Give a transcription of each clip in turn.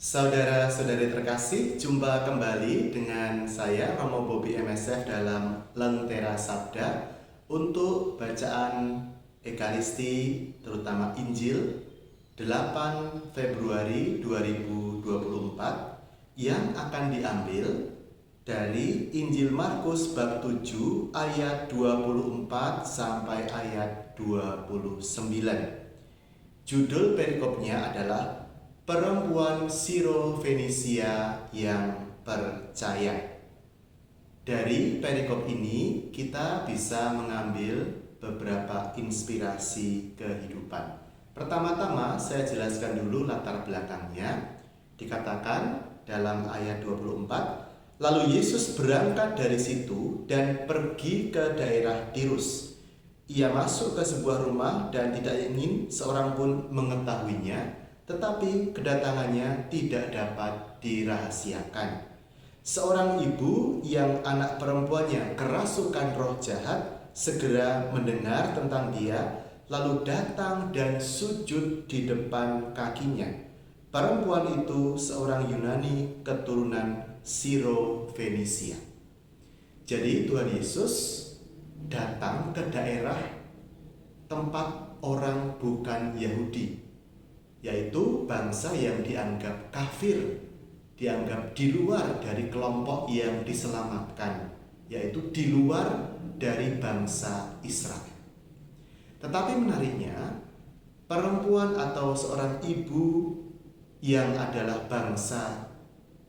Saudara-saudari terkasih, jumpa kembali dengan saya Romo Bobi MSF dalam Lentera Sabda untuk bacaan Ekaristi terutama Injil 8 Februari 2024 yang akan diambil dari Injil Markus bab 7 ayat 24 sampai ayat 29. Judul perikopnya adalah Perempuan Siro-Fenisia yang percaya. Dari perikop ini kita bisa mengambil beberapa inspirasi kehidupan. Pertama-tama saya jelaskan dulu latar belakangnya. Dikatakan dalam ayat 24, lalu Yesus berangkat dari situ dan pergi ke daerah Tirus. Ia masuk ke sebuah rumah dan tidak ingin seorang pun mengetahuinya, tetapi kedatangannya tidak dapat dirahasiakan. Seorang ibu yang anak perempuannya kerasukan roh jahat segera mendengar tentang dia, lalu datang dan sujud di depan kakinya. Perempuan itu seorang Yunani keturunan Siro-Fenisia. Jadi Tuhan Yesus datang ke daerah tempat orang bukan Yahudi, yaitu bangsa yang dianggap kafir, dianggap di luar dari kelompok yang diselamatkan, yaitu di luar dari bangsa Israel. Tetapi menariknya, perempuan atau seorang ibu yang adalah bangsa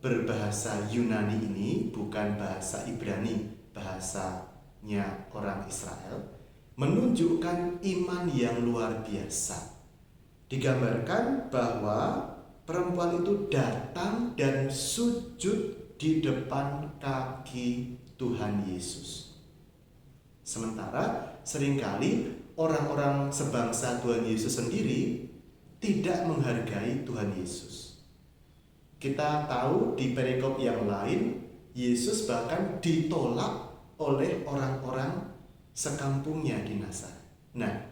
berbahasa Yunani ini, bukan bahasa Ibrani, bahasanya orang Israel, menunjukkan iman yang luar biasa. Digambarkan bahwa perempuan itu datang dan sujud di depan kaki Tuhan Yesus. Sementara seringkali orang-orang sebangsa Tuhan Yesus sendiri tidak menghargai Tuhan Yesus. Kita tahu di perikop yang lain, Yesus bahkan ditolak oleh orang-orang sekampungnya di Nazaret. Nah,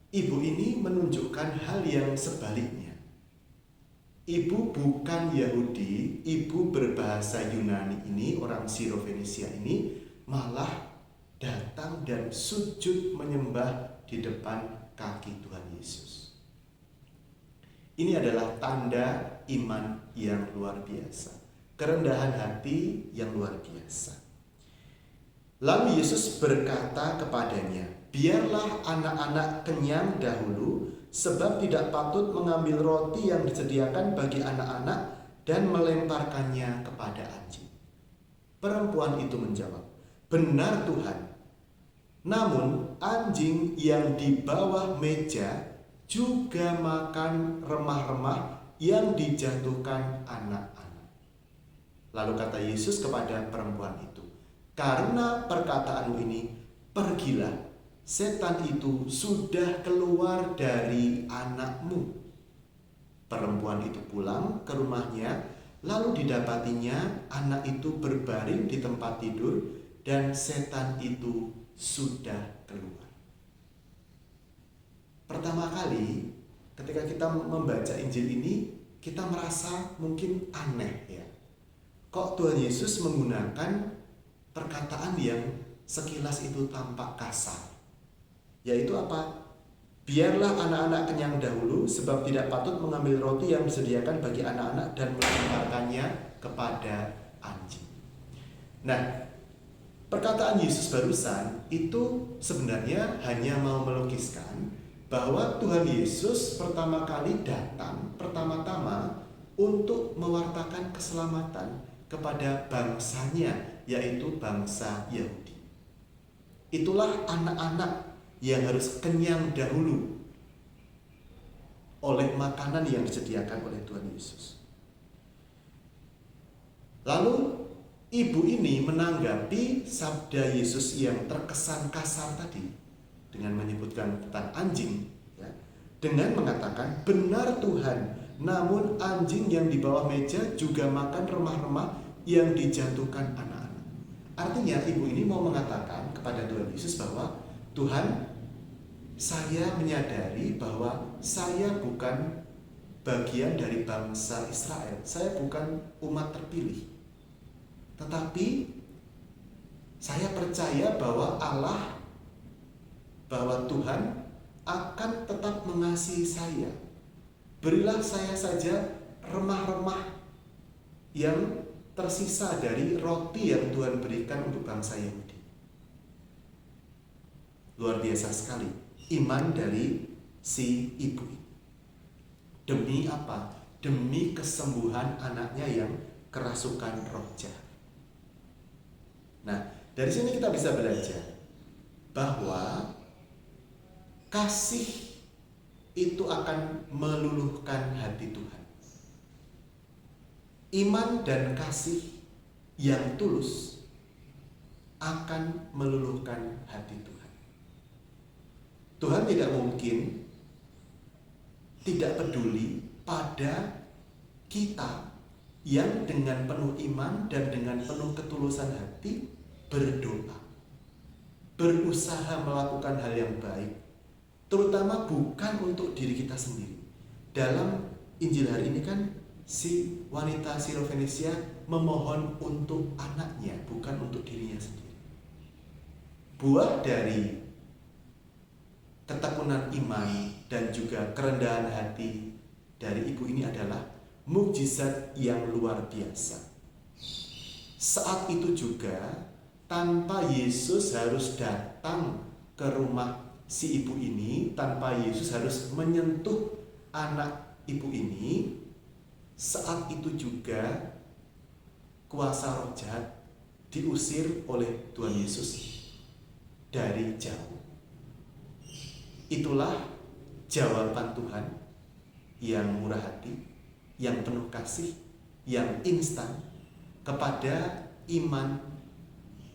ibu ini menunjukkan hal yang sebaliknya. Ibu bukan Yahudi, ibu berbahasa Yunani ini, orang Siro-Fenisia ini, malah datang dan sujud menyembah di depan kaki Tuhan Yesus. Ini adalah tanda iman yang luar biasa, kerendahan hati yang luar biasa. Lalu Yesus berkata kepadanya, biarlah anak-anak kenyang dahulu, sebab tidak patut mengambil roti yang disediakan bagi anak-anak dan melemparkannya kepada anjing. Perempuan itu menjawab, benar Tuhan. Namun anjing yang di bawah meja juga makan remah-remah yang dijatuhkan anak-anak. Lalu kata Yesus kepada perempuan itu, karena perkataanmu ini, pergilah, setan itu sudah keluar dari anakmu. Perempuan itu pulang ke rumahnya, lalu didapatinya anak itu berbaring di tempat tidur dan setan itu sudah keluar. Pertama kali ketika kita membaca Injil ini, kita merasa mungkin aneh ya. Kok Tuhan Yesus menggunakan perkataan yang sekilas itu tampak kasar? Yaitu apa? Biarlah anak-anak kenyang dahulu, sebab tidak patut mengambil roti yang disediakan bagi anak-anak dan melemparkannya kepada anjing. Nah, perkataan Yesus barusan itu sebenarnya hanya mau melukiskan bahwa Tuhan Yesus pertama kali datang pertama-tama untuk mewartakan keselamatan kepada bangsanya, yaitu bangsa Yahudi. Itulah anak-anak yang harus kenyang dahulu oleh makanan yang disediakan oleh Tuhan Yesus. Lalu ibu ini menanggapi sabda Yesus yang terkesan kasar tadi dengan menyebutkan tentang anjing ya, dengan mengatakan, benar Tuhan, namun anjing yang di bawah meja juga makan remah-remah yang dijatuhkan anak-anak. Artinya ibu ini mau mengatakan kepada Tuhan Yesus bahwa Tuhan, saya menyadari bahwa saya bukan bagian dari bangsa Israel. Saya bukan umat terpilih. Tetapi saya percaya bahwa bahwa Tuhan akan tetap mengasihi saya. Berilah saya saja remah-remah yang tersisa dari roti yang Tuhan berikan untuk bangsa Yahudi. Luar biasa sekali iman dari si ibu. Demi apa? Demi kesembuhan anaknya yang kerasukan roh jahat. Nah, dari sini kita bisa belajar bahwa kasih itu akan meluluhkan hati Tuhan. Iman dan kasih yang tulus akan meluluhkan hati Tuhan. Tuhan tidak mungkin tidak peduli pada kita yang dengan penuh iman dan dengan penuh ketulusan hati berdoa, berusaha melakukan hal yang baik, terutama bukan untuk diri kita sendiri. Dalam Injil hari ini kan si wanita Sirofenisia memohon untuk anaknya, bukan untuk dirinya sendiri. Buah dari ketekunan iman dan juga kerendahan hati dari ibu ini adalah mukjizat yang luar biasa. Saat itu juga tanpa Yesus harus datang ke rumah si ibu ini, tanpa Yesus harus menyentuh anak ibu ini, saat itu juga kuasa roh jahat diusir oleh Tuhan Yesus dari jauh. Itulah jawaban Tuhan yang murah hati, yang penuh kasih, yang instan kepada iman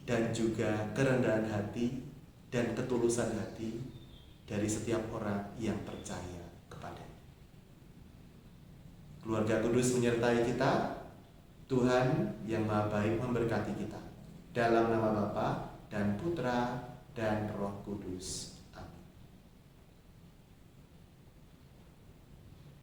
dan juga kerendahan hati dan ketulusan hati dari setiap orang yang percaya kepadanya. Keluarga kudus menyertai kita. Tuhan yang Maha Baik memberkati kita. Dalam nama Bapa dan Putra dan Roh Kudus.